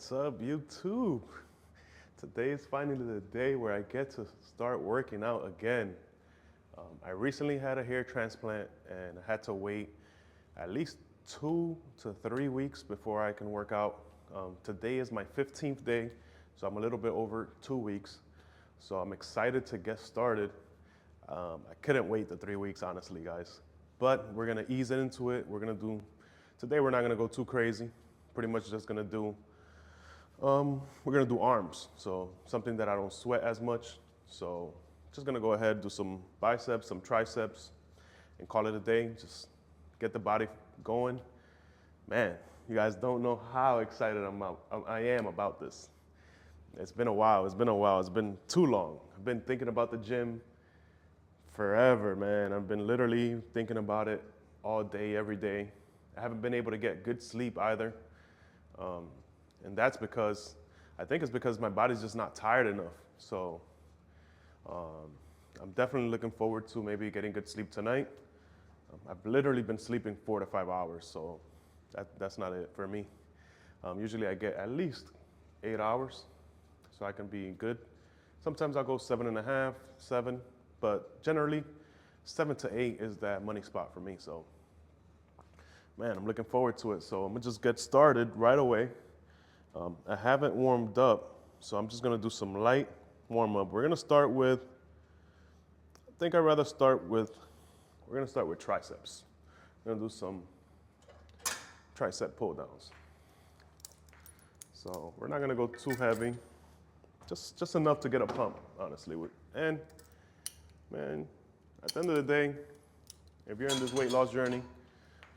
What's up, YouTube? Today is finally the day where I get to start working out again. I recently had a hair transplant and I had to wait at least 2 to 3 weeks before I can work out. Today is my 15th day, so I'm a little bit over 2 weeks. So I'm excited to get started. I couldn't wait the 3 weeks, honestly, guys. But we're gonna ease into it. Today we're not gonna go too crazy. Pretty much just gonna do we're gonna do arms, so something that I don't sweat as much. So just gonna go ahead, do some biceps, some triceps, and call it a day. Just get the body going. Man, you guys don't know how excited I am about this. It's been a while, it's been too long. I've been thinking about the gym forever, man. I've been literally thinking about it all day, every day. I haven't been able to get good sleep either. And that's because, I think it's because my body's just not tired enough. So I'm definitely looking forward to maybe getting good sleep tonight. I've literally been sleeping 4 to 5 hours, so that's not it for me. Usually I get at least 8 hours, so I can be good. Sometimes I'll go 7.5, 7, but generally 7 to 8 is that money spot for me. So man, I'm looking forward to it. So I'm gonna just get started right away. I haven't warmed up, so I'm just gonna do some light warm up. We're gonna start with, we're gonna start with triceps. We're gonna do some tricep pull downs. So we're not gonna go too heavy, just enough to get a pump, honestly. And man, at the end of the day, if you're in this weight loss journey,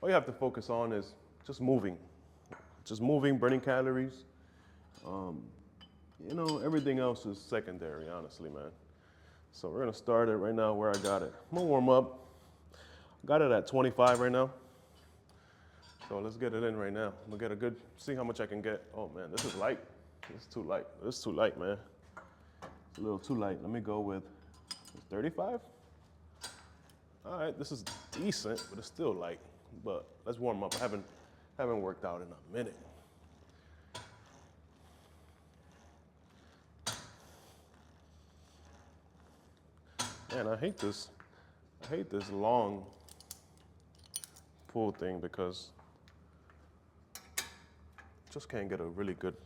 all you have to focus on is just moving, burning calories. Everything else is secondary, honestly, man. So we're gonna start it right now where I got it. I'm gonna warm up. Got it at 25 right now. So let's get it in right now. I'm gonna get see how much I can get. Oh man, this is light. This is too light. This is too light, man. It's a little too light. Let me go with 35. All right, this is decent, but it's still light. But let's warm up. I haven't worked out in a minute. Man, I hate this long pull thing because I just can't get a really good.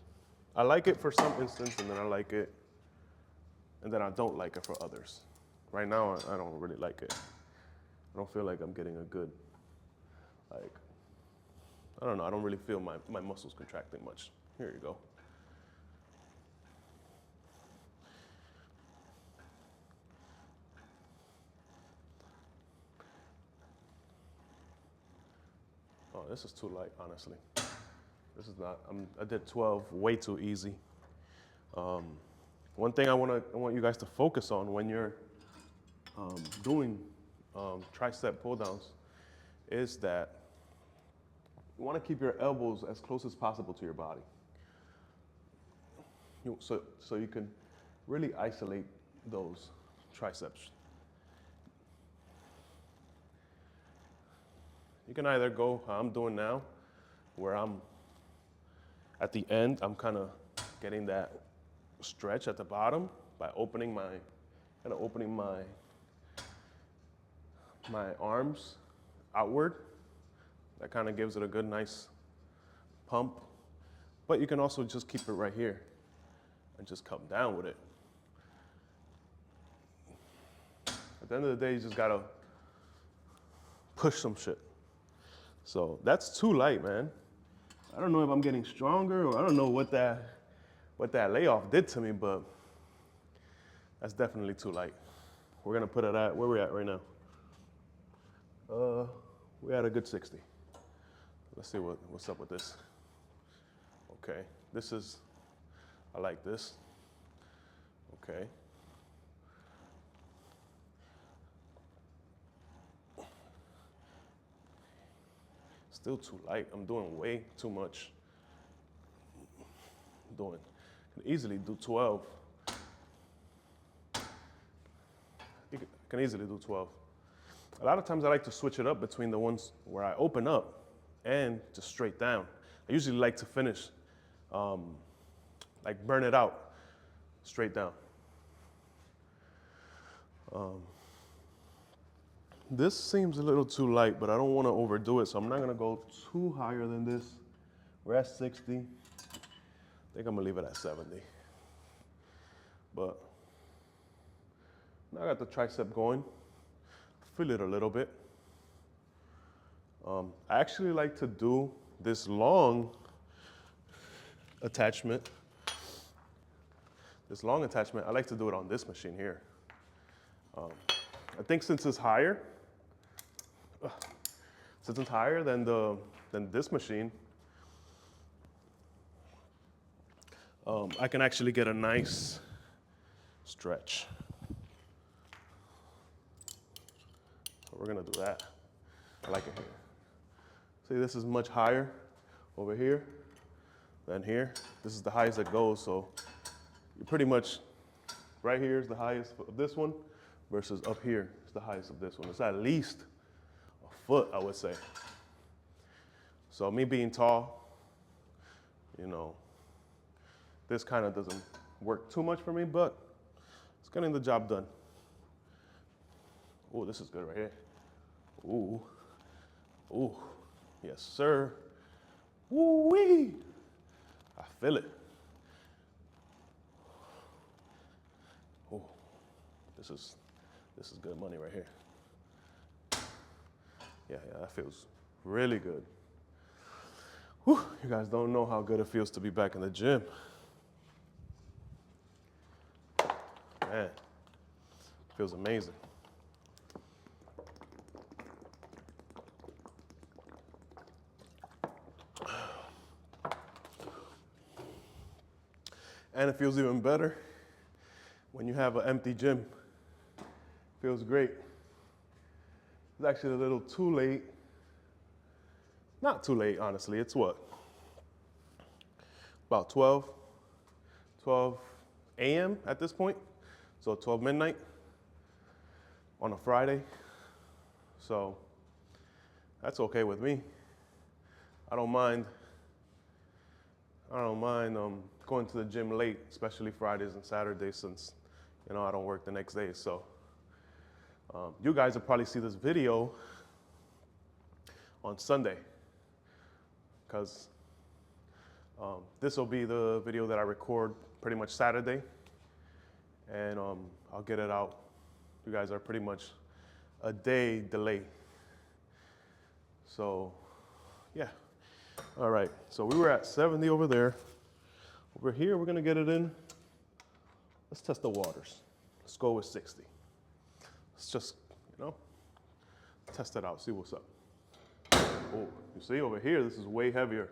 I like it for some instance, and then I like it, and then I don't like it for others. Right now, I don't really like it. I don't feel like I'm getting a good, I don't know, I don't really feel my muscles contracting much. Here you go. Oh, this is too light, honestly. This is not, I did 12 way too easy. One thing I want you guys to focus on when you're doing tricep pull downs is that you want to keep your elbows as close as possible to your body. So you can really isolate those triceps. You can either go how I'm doing now, where I'm at the end, I'm kind of getting that stretch at the bottom by opening my arms outward. That kind of gives it a good, nice pump. But you can also just keep it right here and just come down with it. At the end of the day, you just gotta push some shit. So that's too light, man. I don't know if I'm getting stronger, or I don't know what that layoff did to me, but that's definitely too light. We're gonna put it at where we're at right now. We're at a good 60. Let's see what's up with this. Okay, I like this. Okay. Still too light. I'm doing way too much. Can easily do 12. You can easily do 12. A lot of times I like to switch it up between the ones where I open up and just straight down. I usually like to finish like burn it out straight down. This seems a little too light, but I don't want to overdo it, so I'm not going to go too higher than this. We're at 60. I think I'm going to leave it at 70. But now I got the tricep going. Feel it a little bit. I actually like to do this long attachment. This long attachment, I like to do it on this machine here. I think since it's higher than this machine, I can actually get a nice stretch. So we're gonna do that. I like it here. See, this is much higher over here than here. This is the highest it goes, so you're pretty much, right here is the highest of this one versus up here is the highest of this one. It's at least a foot, I would say. So me being tall, you know, this kind of doesn't work too much for me, but it's getting the job done. Oh, this is good right here. Ooh, ooh, yes sir. Woo-wee, I feel it. Oh, this is good money right here. Yeah, that feels really good. Whew, you guys don't know how good it feels to be back in the gym. Man, feels amazing. And it feels even better when you have an empty gym. Feels great. It's actually a little too late. Not too late, honestly. It's what? About 12 a.m. at this point. So 12 midnight on a Friday. So that's okay with me. I don't mind going to the gym late, especially Fridays and Saturdays, since I don't work the next day. So you guys will probably see this video on Sunday, because this will be the video that I record pretty much Saturday, and I'll get it out. You guys are pretty much a day delay. So yeah. All right, so we were at 70 over there. Over here, we're gonna get it in. Let's test the waters. Let's go with 60. Let's just, test it out, see what's up. Oh, you see over here, this is way heavier.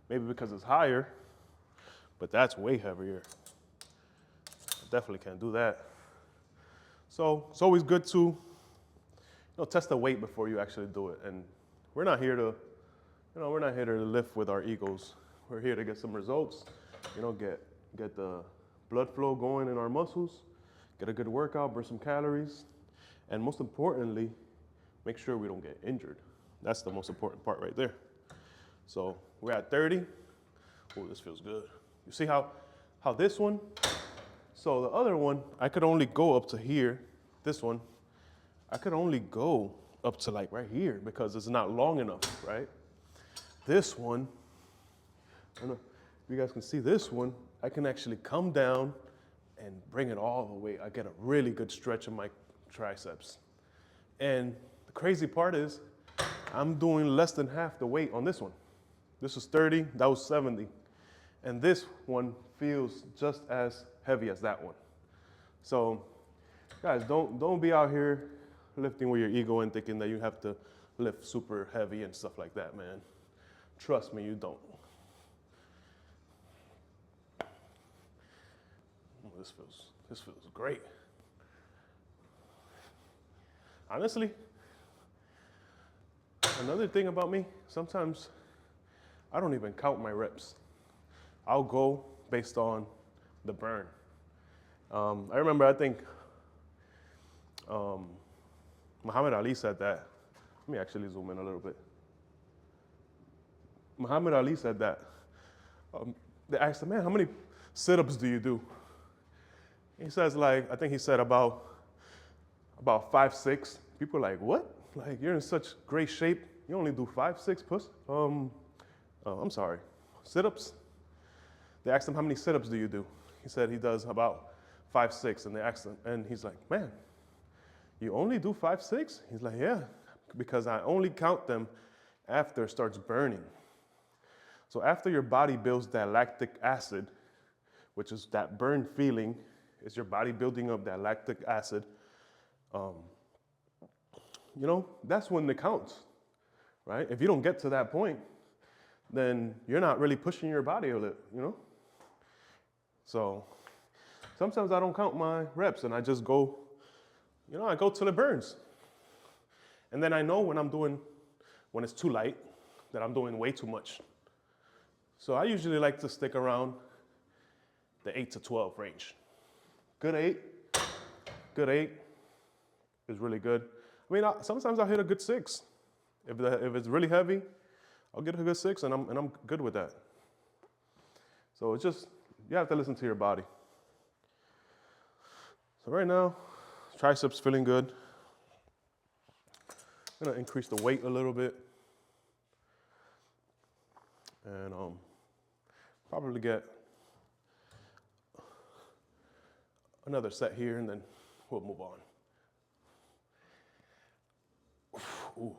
Maybe because it's higher, but that's way heavier. I definitely can't do that. So it's always good to test the weight before you actually do it. And we're not here to lift with our egos. We're here to get some results, get the blood flow going in our muscles, get a good workout, burn some calories, and most importantly, make sure we don't get injured. That's the most important part right there. So we're at 30. Oh, this feels good. You see how this one, so the other one, I could only go up to here. This one, I could only go up to like right here because it's not long enough, right? This one, I don't know if you guys can see this one, I can actually come down and bring it all the way. I get a really good stretch in my triceps. And the crazy part is, I'm doing less than half the weight on this one. This was 30, that was 70. And this one feels just as heavy as that one. So guys, don't be out here lifting with your ego and thinking that you have to lift super heavy and stuff like that, man. Trust me, you don't. Oh, this feels great. Honestly, another thing about me, sometimes I don't even count my reps. I'll go based on the burn. I remember, I think Muhammad Ali said that. Let me actually zoom in a little bit. Muhammad Ali said that. They asked him, man, how many sit-ups do you do? He says like, I think he said about 5, 6. People are like, what? Like, you're in such great shape. You only do 5, 6 I'm sorry, sit-ups? They asked him, how many sit-ups do you do? He said he does about 5, 6. And they asked him, and he's like, man, you only do 5, 6? He's like, yeah, because I only count them after it starts burning. So after your body builds that lactic acid, which is that burn feeling, is your body building up that lactic acid, you know, that's when it counts, right? If you don't get to that point, then you're not really pushing your body a little, you know? So sometimes I don't count my reps and I just go, you know, I go till it burns. And then I know when it's too light, that I'm doing way too much. So I usually like to stick around the 8 to 12 range. Good 8 is really good. I mean, sometimes I'll hit a good 6. If it's really heavy, I'll get a good 6 and I'm good with that. So it's just, you have to listen to your body. So right now, triceps feeling good. I'm gonna increase the weight a little bit. And probably get another set here and then we'll move on. Ooh.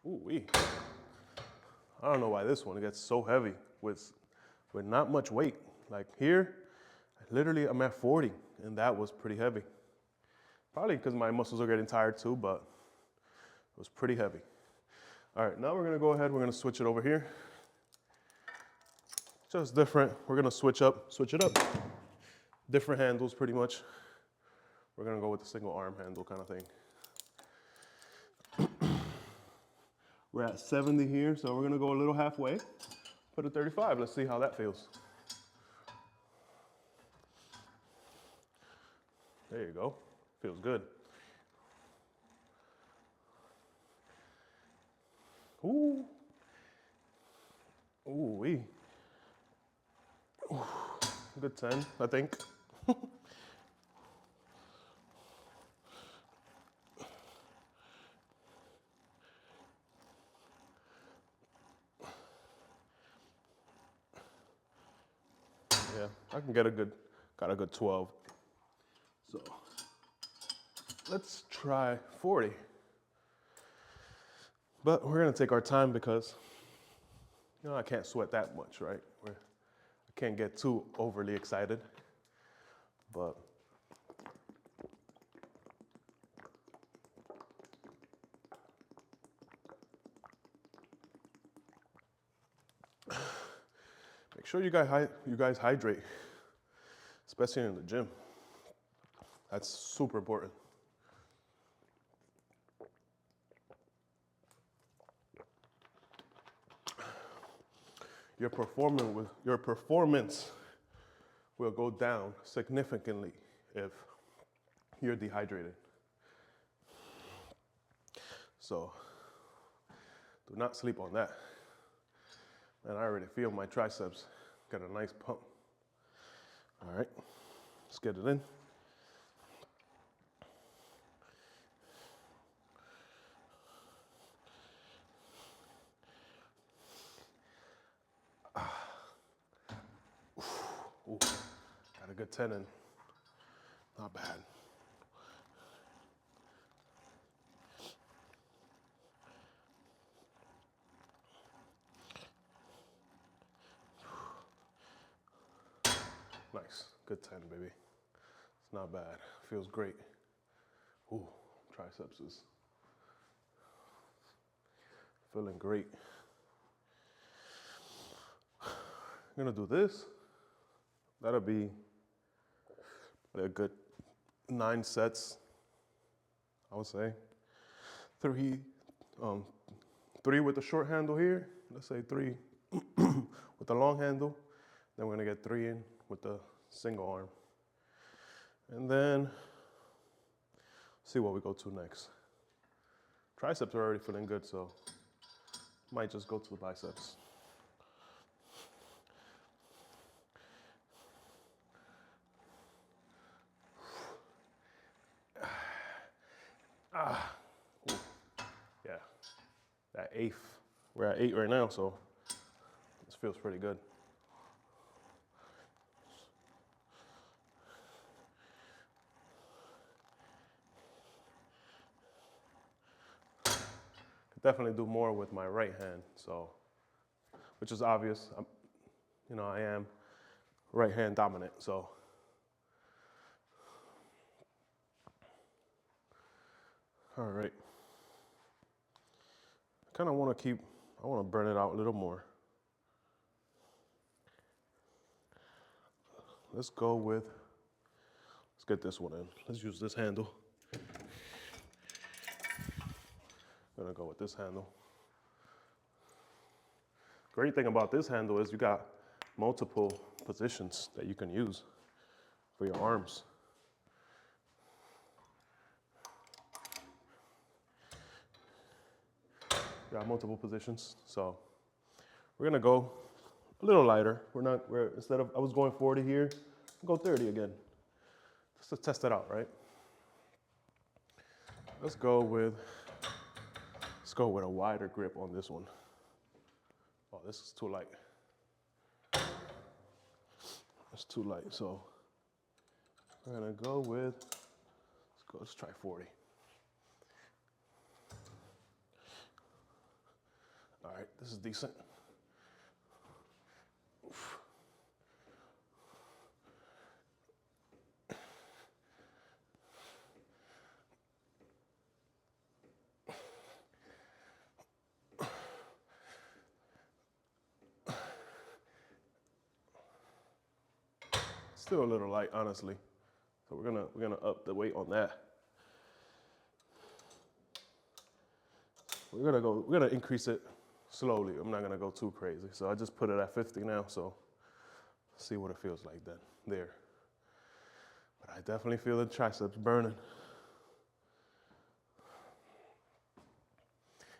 Ooh-wee. I don't know why this one gets so heavy with not much weight. Like here, literally I'm at 40 and that was pretty heavy. Probably because my muscles are getting tired too, but it was pretty heavy. All right, now we're gonna go ahead, we're gonna switch it over here. Just different, we're gonna switch it up. Different handles pretty much. We're gonna go with the single arm handle kind of thing. We're at 70 here, so we're gonna go a little halfway. Put a 35, let's see how that feels. There you go, feels good. Ooh. Ooh-wee. Ooh. Good 10, I think. Yeah, I can got a good 12. So let's try 40. But we're gonna take our time because, you know, I can't sweat that much, right? I can't get too overly excited, but make sure you guys hydrate, especially in the gym. That's super important. Your performance will go down significantly if you're dehydrated. So do not sleep on that. And I already feel my triceps got a nice pump. All right, let's get it in. Ooh, got a good 10 in. Not bad. Nice, good 10, baby. It's not bad, feels great. Ooh, triceps is feeling great. I'm gonna do this. That'll be a good 9 sets, I would say. 3 with the short handle here. Let's say 3 with the long handle. Then we're gonna get 3 in with the single arm. And then see what we go to next. Triceps are already feeling good, so Might just go to the biceps. Yeah, that eighth. We're at 8 right now, so this feels pretty good. Could definitely do more with my right hand, so, which is obvious. I am right hand dominant, so. All right. I want to burn it out a little more. Let's get this one in. Let's use this handle. I'm gonna go with this handle. Great thing about this handle is you got multiple positions that you can use for your arms. You got multiple positions, so we're gonna go a little lighter. Instead of, I was going 40 here, I'll go 30 again. Just to test it out, right? Let's go with a wider grip on this one. Oh, this is too light. It's too light, so we're gonna go with, let's try 40. All right, this is decent. Oof. Still a little light, honestly. So we're gonna up the weight on that. We're gonna increase it slowly. I'm not gonna go too crazy. So I just put it at 50 now, so see what it feels like then, there. But I definitely feel the triceps burning.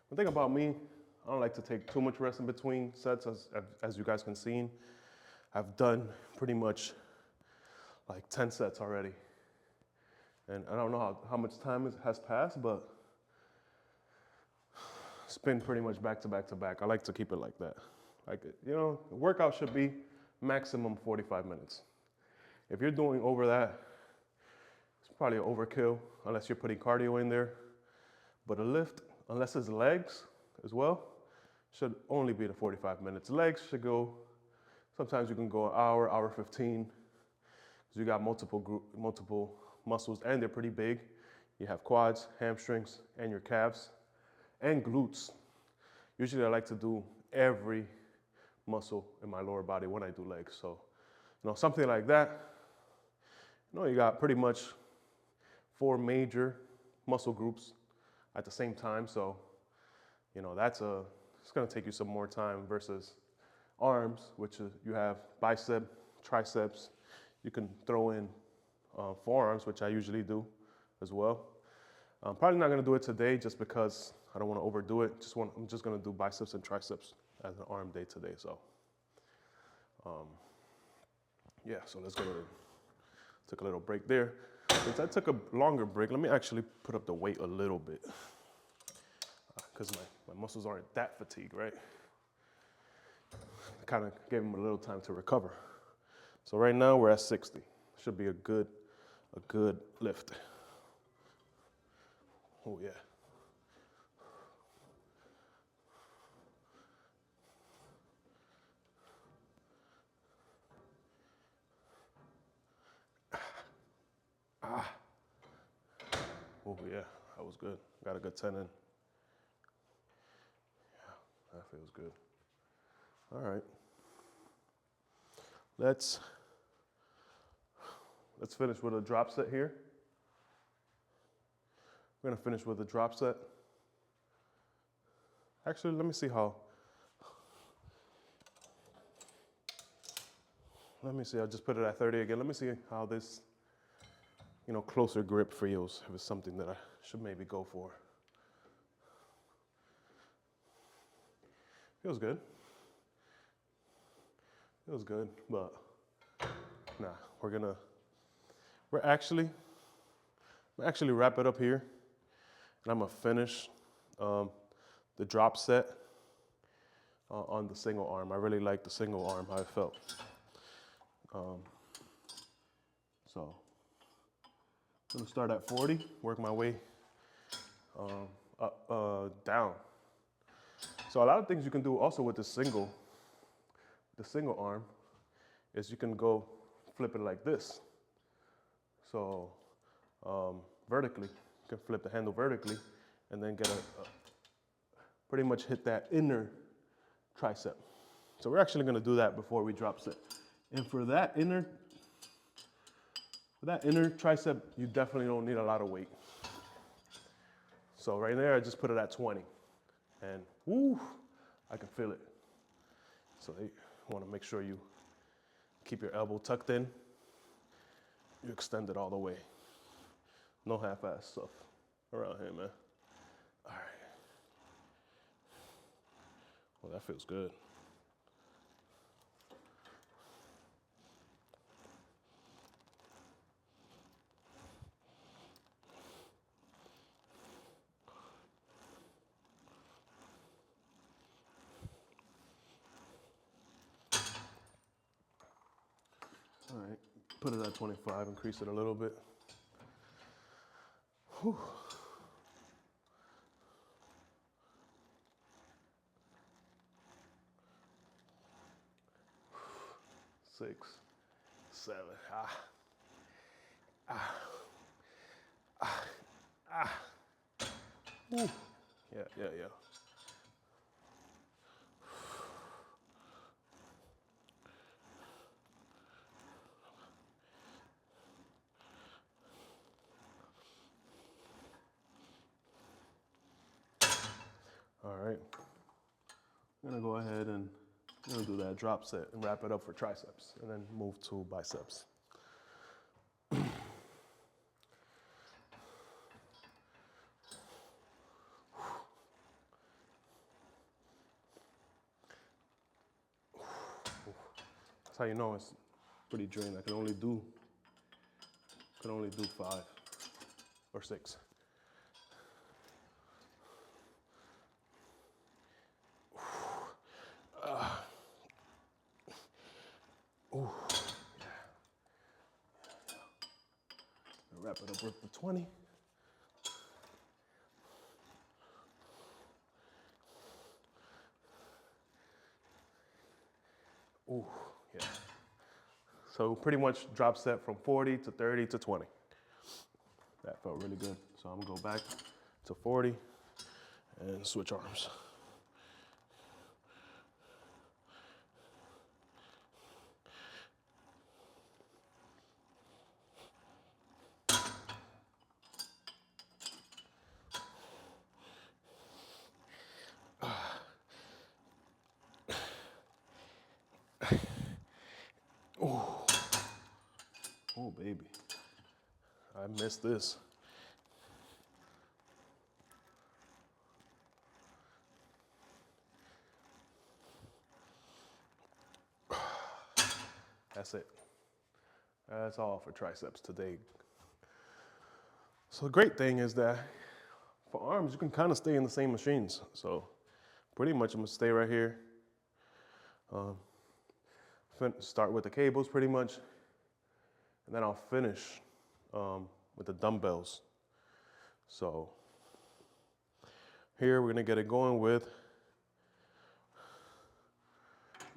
One thing about me, I don't like to take too much rest in between sets, as you guys can see. I've done pretty much like 10 sets already. And I don't know how much time has passed, but it's been pretty much back to back to back. I like to keep it like that. Like, a workout should be maximum 45 minutes. If you're doing over that, it's probably an overkill unless you're putting cardio in there. But a lift, unless it's legs as well, should only be the 45 minutes. Legs should go, sometimes you can go an hour, hour 15, because you got multiple muscles and they're pretty big. You have quads, hamstrings, and your calves, and glutes. Usually I like to do every muscle in my lower body when I do legs. So, something like that, you got pretty much 4 major muscle groups at the same time. So, it's gonna take you some more time versus arms, which is, you have bicep, triceps. You can throw in forearms, which I usually do as well. I'm probably not gonna do it today just because I don't wanna overdo it. I'm just gonna do biceps and triceps as an arm day today, so. Yeah, so let's go ahead and take a little break there. Since I took a longer break, let me actually put up the weight a little bit because my muscles aren't that fatigued, right? Kind of gave them a little time to recover. So right now we're at 60. Should be a good lift. Oh yeah. Oh yeah, that was good. Got a good 10 in. Yeah, that feels good. All right. Let's finish with a drop set here. We're gonna finish with a drop set. Actually, let me see. I just put it at 30 again. Let me see how this, closer grip feels, if it's something that I should maybe go for. Feels good. Feels good, but nah, we're actually wrap it up here, and I'm gonna finish the drop set on the single arm. I really like the single arm, how it felt. So I'm gonna start at 40, work my way down. So a lot of things you can do also with the single arm is you can go flip it like this. So vertically, you can flip the handle vertically and then get pretty much hit that inner tricep. So we're actually gonna do that before we drop set. And for that inner tricep, you definitely don't need a lot of weight. So right there, I just put it at 20. And woo, I can feel it. So you wanna make sure you keep your elbow tucked in. You extend it all the way. No half-ass stuff around here, man. All right. Well, that feels good. All right, put it at 25, increase it a little bit. Whew. 6, 7, Woo. Yeah. All right, I'm gonna go ahead and do that drop set and wrap it up for triceps and then move to biceps. That's how you know it's pretty drained. I can only do 5 or 6. Wrap it up with the 20. Ooh, yeah. So pretty much drop set from 40 to 30 to 20. That felt really good. So I'm gonna go back to 40 and switch arms. Oh, baby. I missed this. That's it. That's all for triceps today. So the great thing is that for arms, you can kind of stay in the same machines. So pretty much I'm gonna stay right here. Start with the cables pretty much. And then I'll finish with the dumbbells. So here we're gonna get it going with,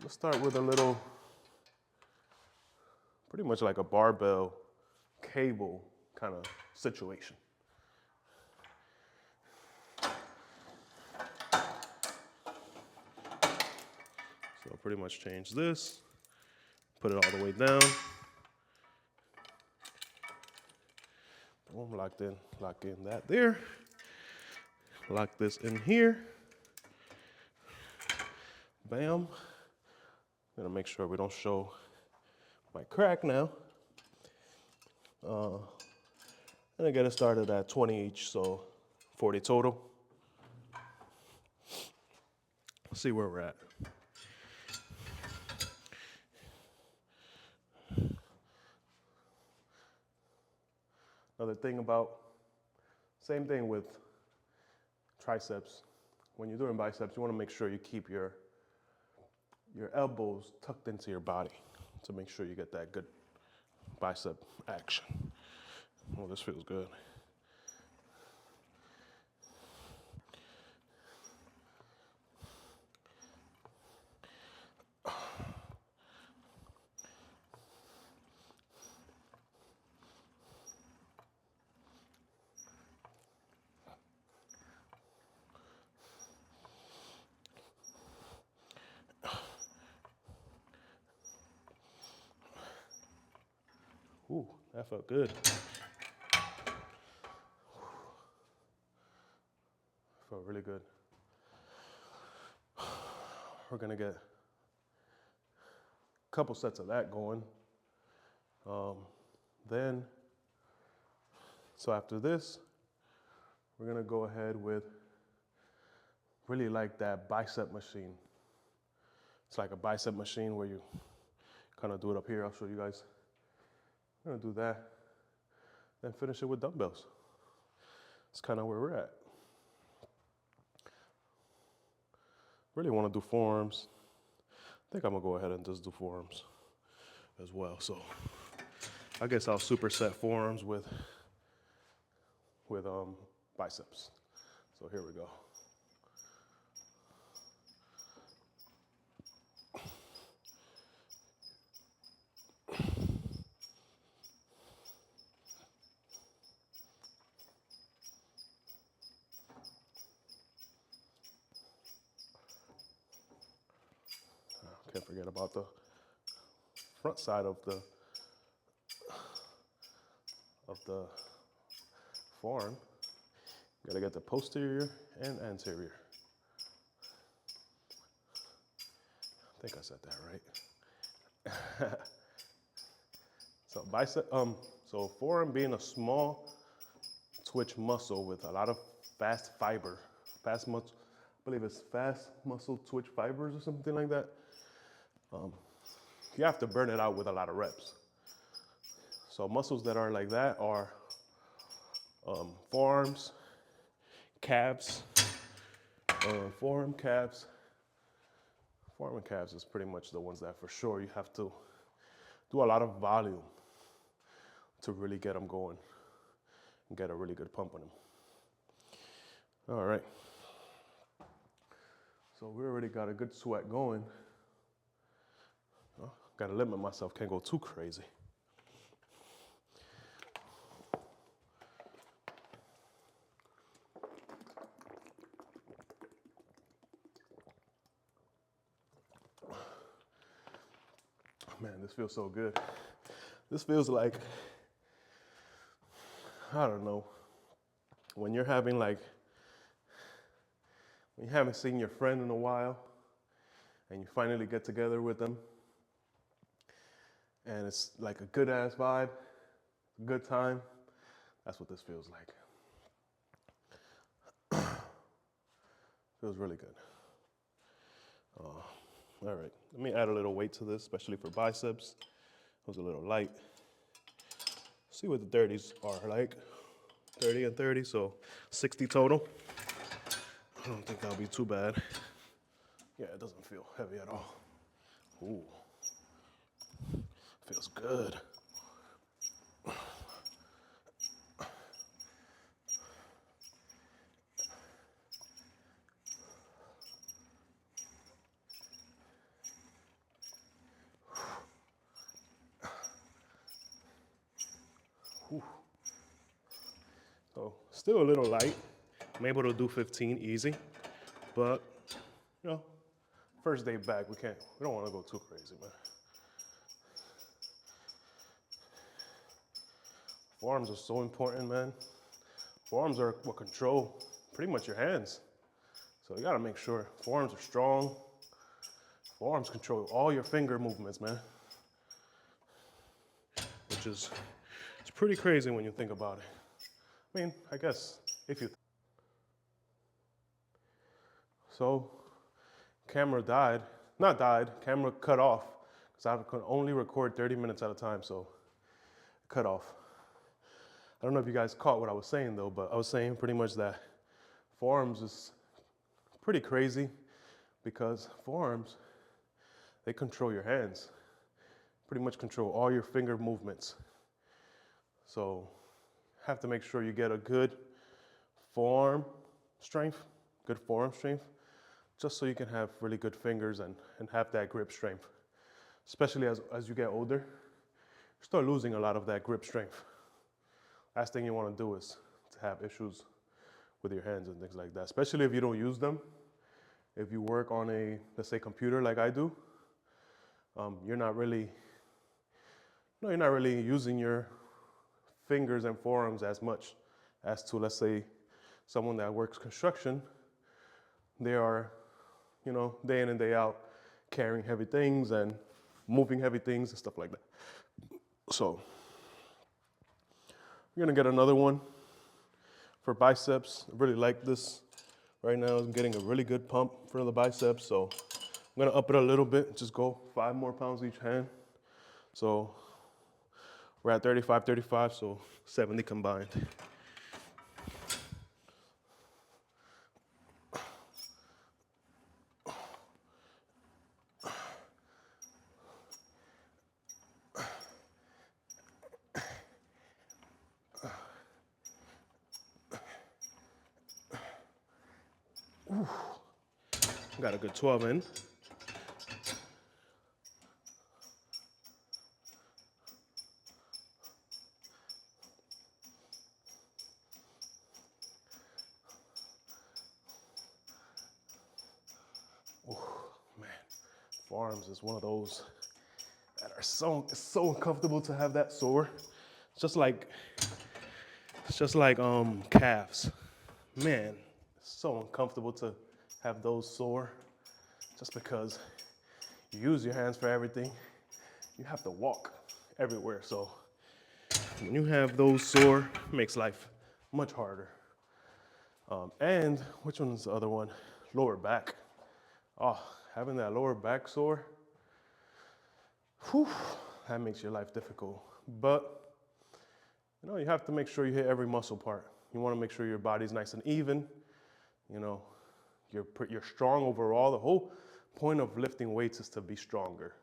let's start with a little, pretty much like a barbell cable kind of situation. So I'll pretty much change this, put it all the way down. Boom, lock in that there. Lock this in here. Bam. Gonna make sure we don't show my crack now. And I get it started at 20 each, so 40 total. see where we're at. Another thing about, same thing with triceps. When you're doing biceps, you want to make sure you keep your elbows tucked into your body to make sure you get that good bicep action. Oh, this feels good. Ooh, that felt good. Felt really good. We're gonna get a couple sets of that going. Then, so after this, we're gonna go ahead with, really like that bicep machine. It's like a bicep machine where you kind of do it up here. I'll show you guys. I'm gonna do that, then finish it with dumbbells. It's kind of where we're at. Really want to do forearms. I think I'm gonna go ahead and just do forearms as well. So I guess I'll superset forearms with biceps. So here we go. Can't forget about the front side of the forearm. Gotta get the posterior and anterior. I think I said that right. So bicep, so forearm being a small twitch muscle with a lot of fast fiber, fast muscle, I believe it's fast muscle twitch fibers or something like that. You have to burn it out with a lot of reps. So muscles that are like that are forearms, calves, forearm, calves. Forearm and calves is pretty much the ones that for sure you have to do a lot of volume to really get them going and get a really good pump on them. All right. So we already got a good sweat going. Gotta limit myself, can't go too crazy. Man, this feels so good. This feels like, I don't know, when you haven't seen your friend in a while and you finally get together with them and it's like a good ass vibe, a good time. That's what this feels like. Feels really good. All right, let me add a little weight to this, especially for biceps. It was a little light. See what the 30s are like. 30 and 30, so 60 total. I don't think that'll be too bad. Yeah, it doesn't feel heavy at all. Ooh, feels good. So still a little light. I'm able to do 15 easy, but you know, first day back, we don't want to go too crazy, man. Forearms are so important, man. Forearms are what control pretty much your hands. So you gotta make sure forearms are strong. Forearms control all your finger movements, man. Which is, it's pretty crazy when you think about it. I mean, I guess if you. So camera died. Not died, camera cut off. Because I could only record 30 minutes at a time, so cut off. I don't know if you guys caught what I was saying though, but I was saying pretty much that forearms is pretty crazy because forearms, they control your hands. Pretty much control all your finger movements. So have to make sure you get a good forearm strength, just so you can have really good fingers and have that grip strength. Especially as you get older, you start losing a lot of that grip strength. Last thing you want to do is to have issues with your hands and things like that, especially if you don't use them. If you work on a, let's say, computer like I do, you're not really using your fingers and forearms as much as to, let's say, someone that works construction. They are, day in and day out, carrying heavy things and moving heavy things and stuff like that. So we're gonna get another one for biceps. I really like this right now. I'm getting a really good pump for the biceps, so I'm gonna up it a little bit, just go 5 more pounds each hand. So we're at 35, so 70 combined. Ooh. Got a good 12 in. Ooh, man, forearms is one of those that are so uncomfortable to have that sore. It's just like calves. Man, it's so uncomfortable to have those sore just because you use your hands for everything. You have to walk everywhere. So when you have those sore, it makes life much harder. And which one's the other one? Lower back. Oh, having that lower back sore, whew, that makes your life difficult. But you have to make sure you hit every muscle part. You want to make sure your body's nice and even. You're strong overall. The whole point of lifting weights is to be stronger.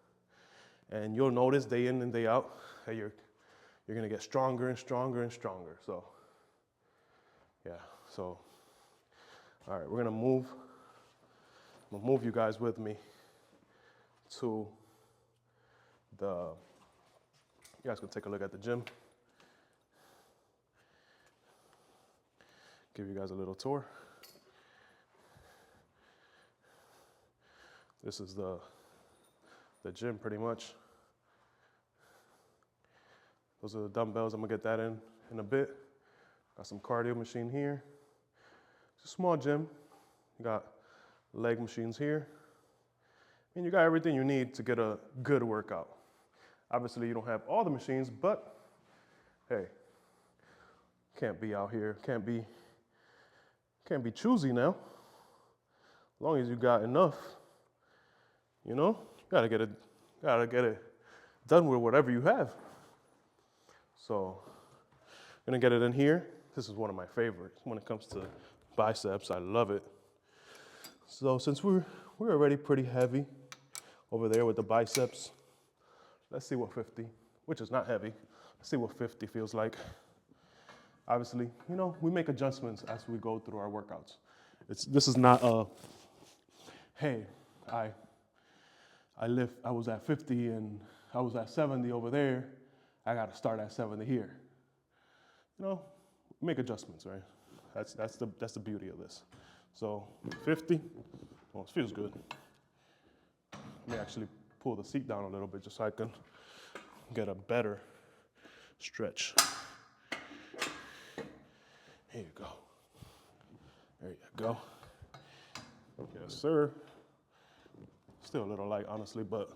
And you'll notice day in and day out that you're gonna get stronger and stronger and stronger. So, yeah. So, all right, I'm gonna move you guys with me to you guys can take a look at the gym. Give you guys a little tour. This is the gym pretty much. Those are the dumbbells. I'm gonna get that in a bit. Got some cardio machine here. It's a small gym. You got leg machines here. And you got everything you need to get a good workout. Obviously you don't have all the machines, but hey, can't be out here, can't be choosy now. As long as you got enough, gotta get it done with whatever you have. So I'm gonna get it in here. This is one of my favorites when it comes to biceps. I love it. So since we're already pretty heavy over there with the biceps, let's see what 50, which is not heavy. Let's see what 50 feels like. Obviously, we make adjustments as we go through our workouts. This is not a, hey, I was at 50 and I was at 70 over there. I got to start at 70 here. Make adjustments, right? That's the beauty of this. So 50, well, it feels good. Let me actually pull the seat down a little bit just so I can get a better stretch. Here you go. There you go. Yes, sir. Still a little light, honestly, but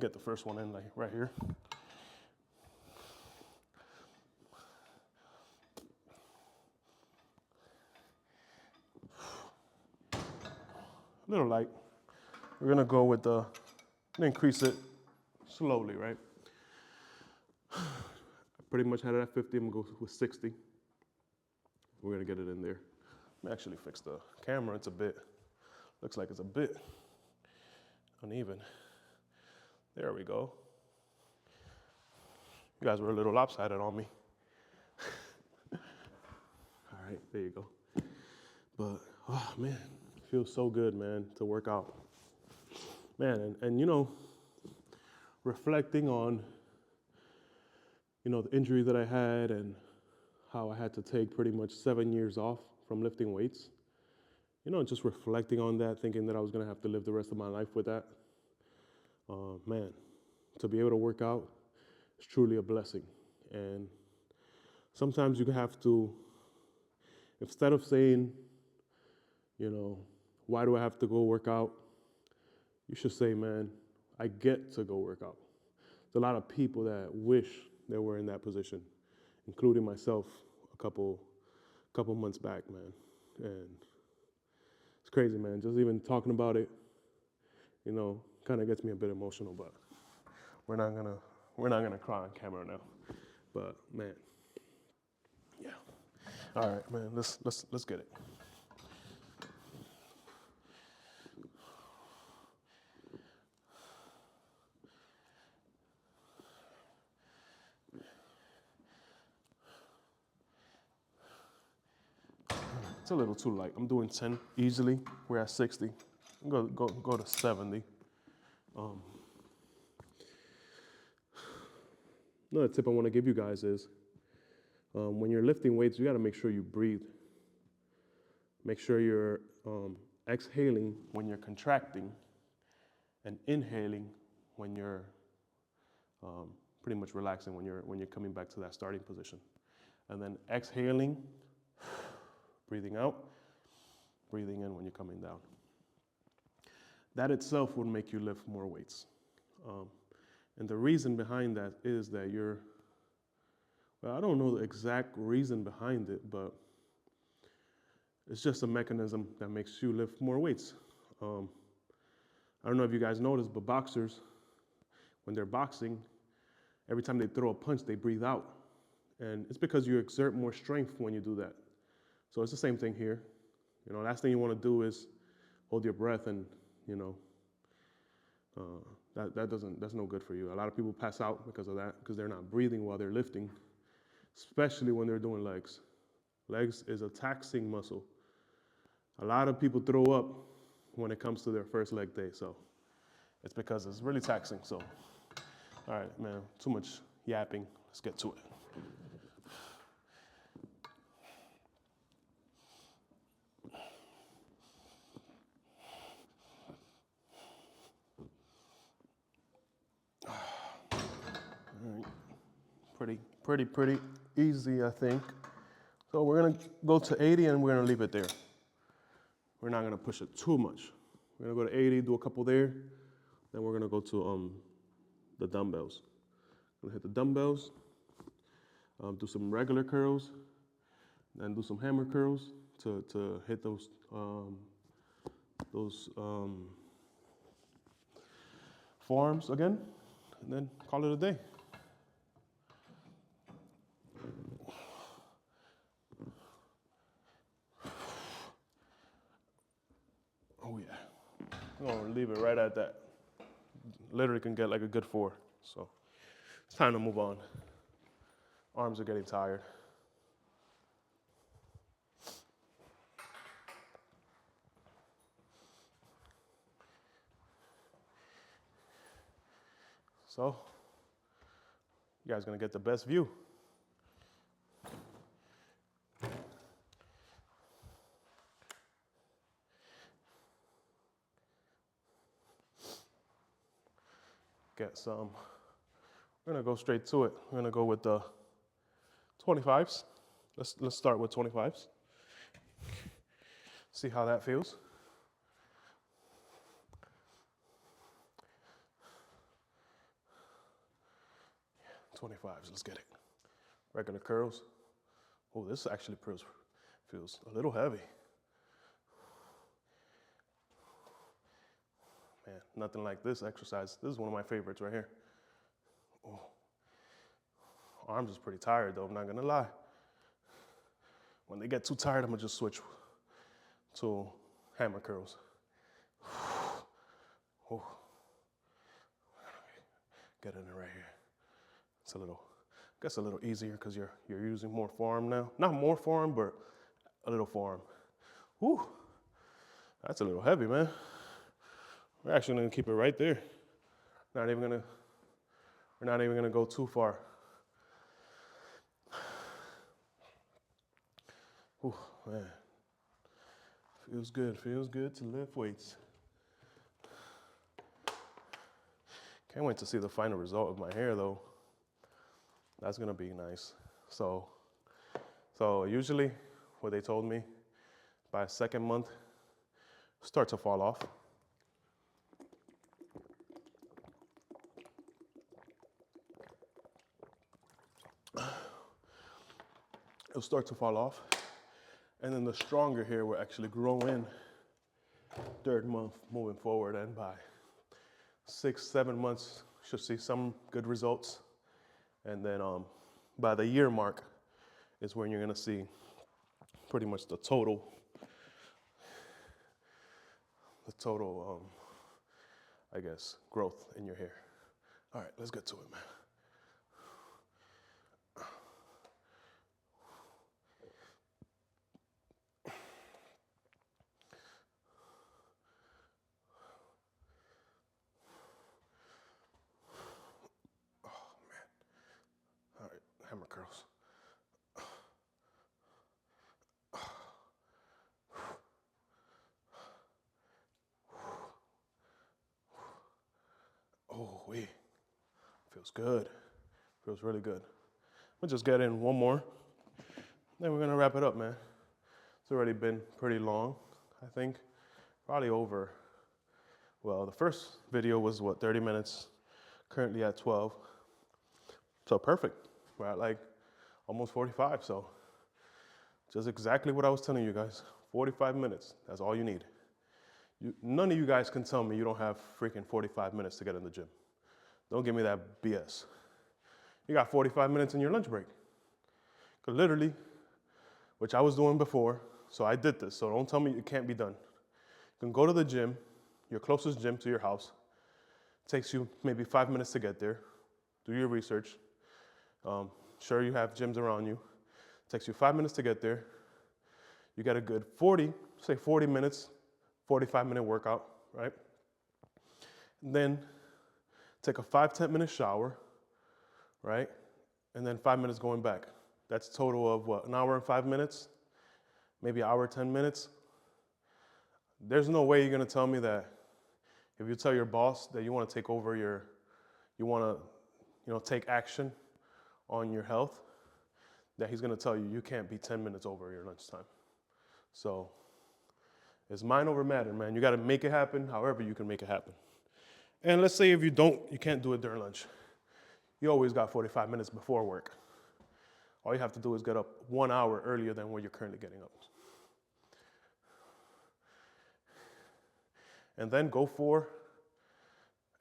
get the first one in like right here. a little light. We're gonna go with increase it slowly, right? I pretty much had it at 50, I'm gonna go with 60. We're gonna get it in there. Let me actually fix the camera, looks like it's a bit uneven. There we go. You guys were a little lopsided on me. All right, there you go. But, oh man, it feels so good, man, to work out. Man, and you know, reflecting on, you know, the injury that I had and how I had to take pretty much 7 years off from lifting weights. You know, just reflecting on that, thinking that I was gonna have to live the rest of my life with that. Man, to be able to work out is truly a blessing. And sometimes you have to, instead of saying, you know, why do I have to go work out? You should say, man, I get to go work out. There's a lot of people that wish they were in that position, including myself a couple months back, man. And it's crazy, man. Just even talking about it, you know, kind of gets me a bit emotional, but we're not gonna cry on camera now. But man, yeah. All right, man. Let's get it. It's a little too light. I'm doing 10 easily. We're at 60. I'm go to 70. Another tip I want to give you guys is when you're lifting weights, you got to make sure you breathe. Make sure you're exhaling when you're contracting and inhaling when you're pretty much relaxing, when you're coming back to that starting position. And then exhaling, breathing out, breathing in when you're coming down. That itself would make you lift more weights. And the reason behind that is that I don't know the exact reason behind it, but it's just a mechanism that makes you lift more weights. I don't know if you guys noticed, but boxers, when they're boxing, every time they throw a punch, they breathe out. And it's because you exert more strength when you do that. So it's the same thing here. You know, last thing you want to do is hold your breath and, you know, that's no good for you. A lot of people pass out because of that, because they're not breathing while they're lifting, especially when they're doing legs. Legs is a taxing muscle. A lot of people throw up when it comes to their first leg day, so it's because it's really taxing. So, all right, man, too much yapping. Let's get to it. All right, pretty easy, I think. So we're gonna go to 80 and we're gonna leave it there. We're not gonna push it too much. We're gonna go to 80, do a couple there, then we're gonna go to the dumbbells. Gonna hit the dumbbells, do some regular curls, then do some hammer curls to hit those forearms again, and then call it a day. Oh yeah, I'm gonna leave it right at that. Literally can get like a good 4, so it's time to move on. Arms are getting tired. So, you guys gonna get the best view. Get some. We're gonna go straight to it. We're gonna go with the 25s. Let's start with 25s. See how that feels. Yeah, 25s, let's get it. Regular curls. Oh, this actually feels a little heavy. Man, nothing like this exercise. This is one of my favorites right here. Oh. Arms is pretty tired though, I'm not gonna lie. When they get too tired, I'm gonna just switch to hammer curls. Oh. Get in there right here. It's a little, I guess a little easier because you're using more forearm now. Not more forearm, but a little forearm. Whew. That's a little heavy, man. We're actually gonna keep it right there. We're not even gonna go too far. Whew, man. Feels good to lift weights. Can't wait to see the final result of my hair though. That's gonna be nice. So usually what they told me, by second month, start to fall off. It'll start to fall off. And then the stronger hair will actually grow in third month moving forward. And by 6-7 months, should see some good results. And then by the year mark is when you're gonna see pretty much the total I guess, growth in your hair. All right, let's get to it, man. Hammer curls. Oh, wait. Feels good. Feels really good. We'll just get in one more. Then we're gonna wrap it up, man. It's already been pretty long, I think. Probably over, well, the first video was what, 30 minutes, currently at 12. So perfect. We're at like almost 45, so just exactly what I was telling you guys. 45 minutes, that's all you need. None of you guys can tell me you don't have freaking 45 minutes to get in the gym. Don't give me that BS. You got 45 minutes in your lunch break. Because literally, which I was doing before, so I did this, so don't tell me it can't be done. You can go to the gym, your closest gym to your house. It takes you maybe 5 minutes to get there. Do your research. Sure, you have gyms around you. It takes you 5 minutes to get there. You get a good 40 minutes, 45-minute workout, right? And then take a 5-10 minute shower, right? And then 5 minutes going back. That's a total of what, an hour and 5 minutes? Maybe an hour, 10 minutes? There's no way you're gonna tell me that if you tell your boss that you wanna take over you wanna, take action on your health, that he's gonna tell you you can't be 10 minutes over your lunchtime. So it's mind over matter, man. You gotta make it happen however you can make it happen. And let's say if you can't do it during lunch. You always got 45 minutes before work. All you have to do is get up 1 hour earlier than what you're currently getting up. And then go for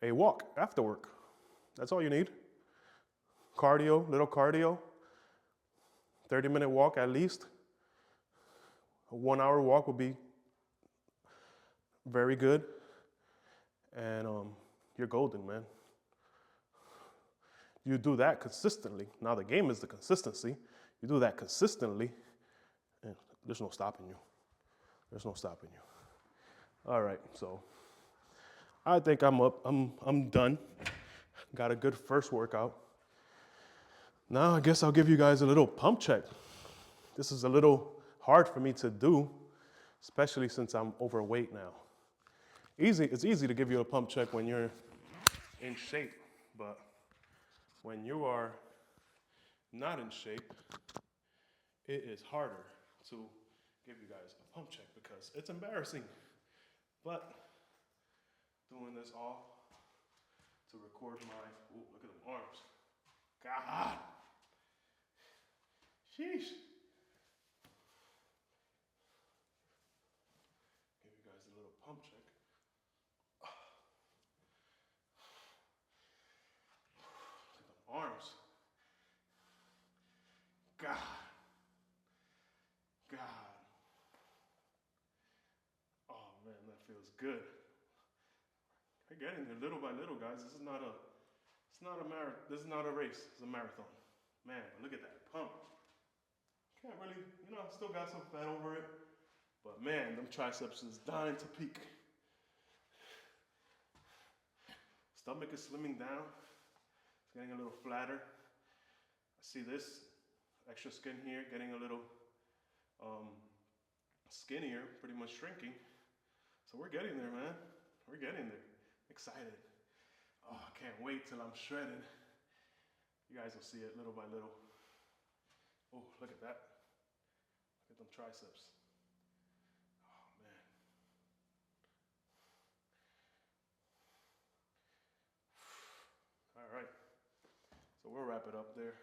a walk after work. That's all you need. Cardio, little cardio. 30-minute walk at least. A 1 hour walk would be very good. And you're golden, man. You do that consistently. Now the game is the consistency. You do that consistently, and there's no stopping you. There's no stopping you. All right, so I think I'm up. I'm done. Got a good first workout. Now I guess I'll give you guys a little pump check. This is a little hard for me to do, especially since I'm overweight now. It's easy to give you a pump check when you're in shape, but when you are not in shape, it is harder to give you guys a pump check because it's embarrassing. But doing this all to record my, ooh, look at them arms. God. Sheesh. Give you guys a little pump check. feels good. We're getting there little by little, guys. This is not a marathon. This is not a race. It's a marathon. Man, but look at that pump. Can't really, you know, I still got some fat over it, but man, them triceps is dying to peak. Stomach is slimming down. It's getting a little flatter. I see this extra skin here getting a little skinnier, pretty much shrinking. So we're getting there, man. We're getting there. Excited. Oh, I can't wait till I'm shredded. You guys will see it little by little. Oh, look at that. Look at them triceps. Oh, man. All right. So we'll wrap it up there.